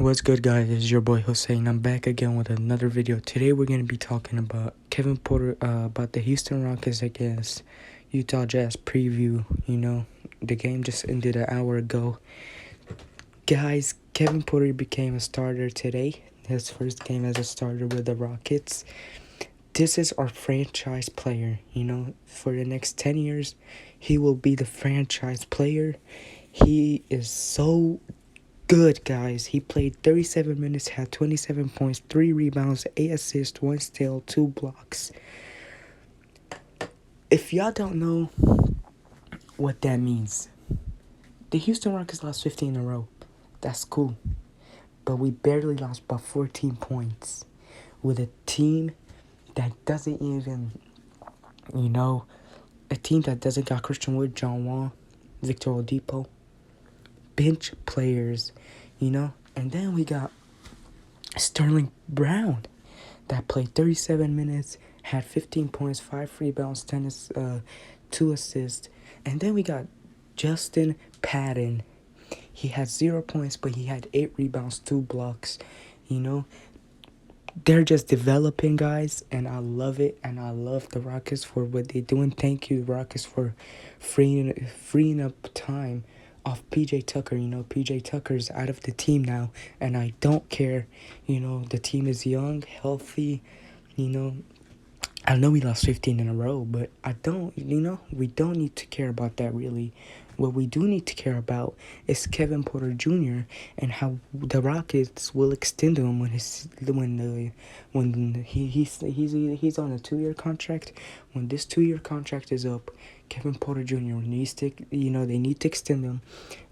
What's good, guys? It's your boy Jose, and I'm back again with another video. Today we're going to be talking about Kevin Porter, about the Houston Rockets against Utah Jazz preview. The game just ended an hour ago. Guys, Kevin Porter became a starter today. His first game as a starter with the Rockets. This is our franchise player. For the next 10 years, he will be the franchise player. He is so good, guys. He played 37 minutes, had 27 points, 3 rebounds, 8 assists, 1 steal, 2 blocks. If y'all don't know what that means, the Houston Rockets lost 15 in a row. That's cool. But we barely lost by 14 points with a team that doesn't even, a team that doesn't got Christian Wood, John Wall, Victor Oladipo, bench players, And then we got Sterling Brown that played 37 minutes, had 15 points, 5 rebounds, 2 assists. And then we got Justin Patton. He had 0 points, but he had 8 rebounds, 2 blocks. They're just developing, guys, and I love it. And I love the Rockets for what they're doing. Thank you, Rockets, for freeing up time off PJ Tucker. PJ Tucker's out of the team now, and I don't care. The team is young, healthy. I know we lost 15 in a row, but we don't need to care about that really. What we do need to care about is Kevin Porter Jr. and how the Rockets will extend him when he's on a 2-year contract. When this 2-year contract is up, Kevin Porter Jr. needs to, they need to extend him.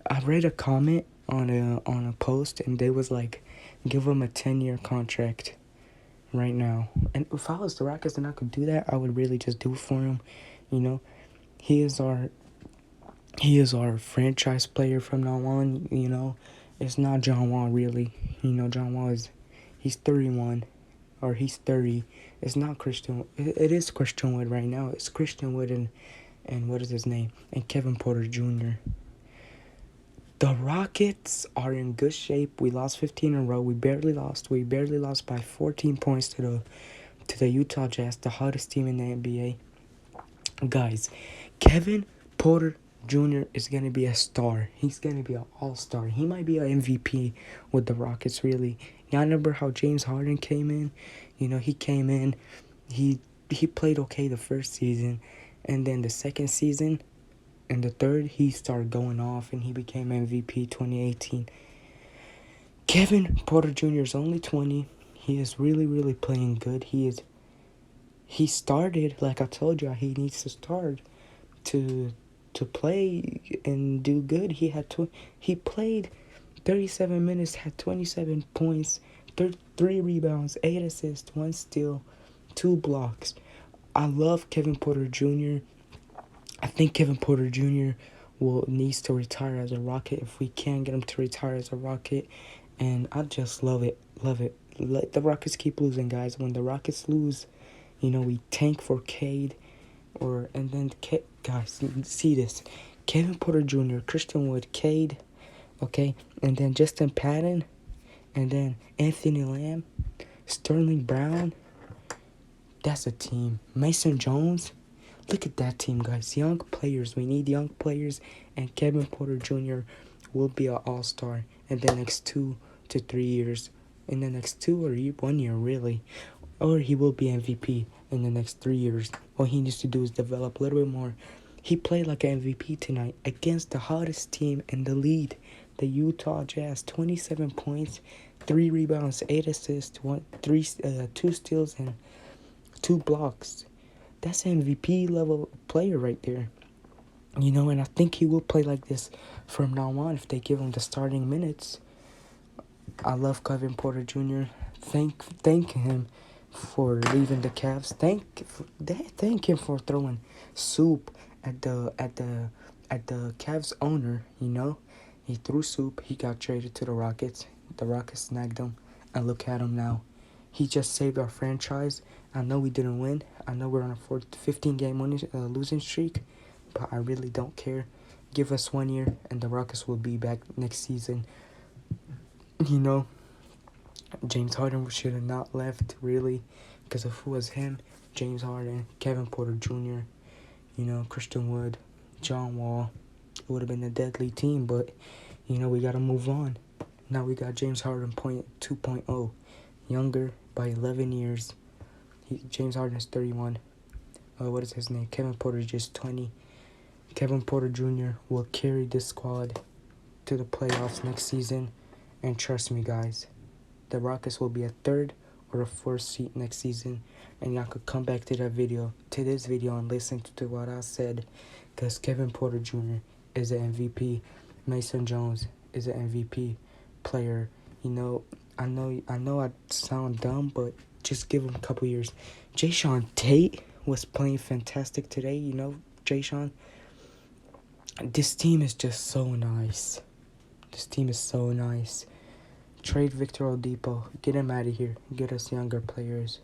I read a comment on a post, and they was like, give him a 10-year contract right now. And if I was the Rockets and I could do that, I would really just do it for him. He is our franchise player from now on. It's not John Wall really. John Wall he's 31 or he's 30. It's not Christian. It is Christian Wood right now. It's Christian Wood and what is his name? And Kevin Porter Jr. The Rockets are in good shape. We lost 15 in a row. We barely lost. We barely lost by 14 points to the Utah Jazz, the hottest team in the NBA. Guys, Kevin Porter Jr. is going to be a star. He's going to be an all-star. He might be an MVP with the Rockets, really. Y'all remember how James Harden came in? He came in. He played okay the first season. And then the second season and the third, he started going off and he became MVP 2018. Kevin Porter Jr. is only 20. He is really, really playing good. He started, like I told you, he needs to start to play and do good. He played 37 minutes, had 27 points, 3 rebounds, 8 assists, 1 steal, 2 blocks. I love Kevin Porter Jr. I think Kevin Porter Jr. needs to retire as a Rocket if we can get him to retire as a Rocket. And I just love it. Let the Rockets keep losing, guys. When the Rockets lose, we tank for Cade. Guys, see this. Kevin Porter Jr., Christian Wood, Cade, okay? And then Justin Patton, and then Anthony Lamb, Sterling Brown. That's a team. Mason Jones. Look at that team, guys. Young players. We need young players. And Kevin Porter Jr. will be an all-star in the next 2 to 3 years. In the next 2 or 1 year, really. Or he will be MVP in the next 3 years. All he needs to do is develop a little bit more. He played like an MVP tonight against the hottest team in the league, the Utah Jazz. 27 points, 3 rebounds, 8 assists, 2 steals, and 2 blocks. That's an MVP level player right there. And I think he will play like this from now on if they give him the starting minutes. I love Kevin Porter Jr. Thank him for leaving the Cavs. Thank him for throwing soup at the Cavs owner. He threw soup. He got traded to the Rockets. The Rockets snagged him, and look at him now. He just saved our franchise. I know we didn't win. I know we're on a 15-game losing streak, but I really don't care. Give us 1 year, and the Rockets will be back next season. James Harden should have not left, really, because if it was him, James Harden, Kevin Porter Jr., Christian Wood, John Wall, it would have been a deadly team, but, we got to move on. Now we got James Harden 2.0, younger by 11 years. James Harden is 31. What is his name? Kevin Porter is just 20. Kevin Porter Jr. will carry this squad to the playoffs next season. And trust me, guys, the Rockets will be a third or a fourth seed next season. And y'all could come back to this video and listen to what I said. Because Kevin Porter Jr. is an MVP. Mason Jones is an MVP player. I know I sound dumb, but just give him a couple years. Jayshawn Tate was playing fantastic today, Jayshawn. This team is just so nice. Trade Victor Oladipo. Get him out of here. Get us younger players.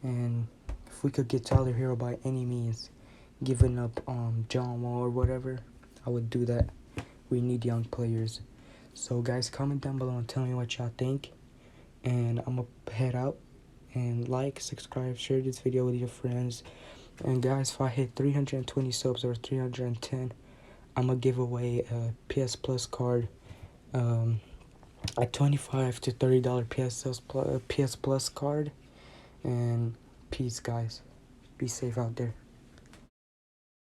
And if we could get Tyler Hero by any means, giving up John Wall or whatever, I would do that. We need young players. So guys, comment down below and tell me what y'all think. And I'm going to head out and like, subscribe, share this video with your friends. And guys, if I hit 320 subs or 310, I'm going to give away a PS Plus card, a $25 to $30 PS Plus card. And peace, guys. Be safe out there.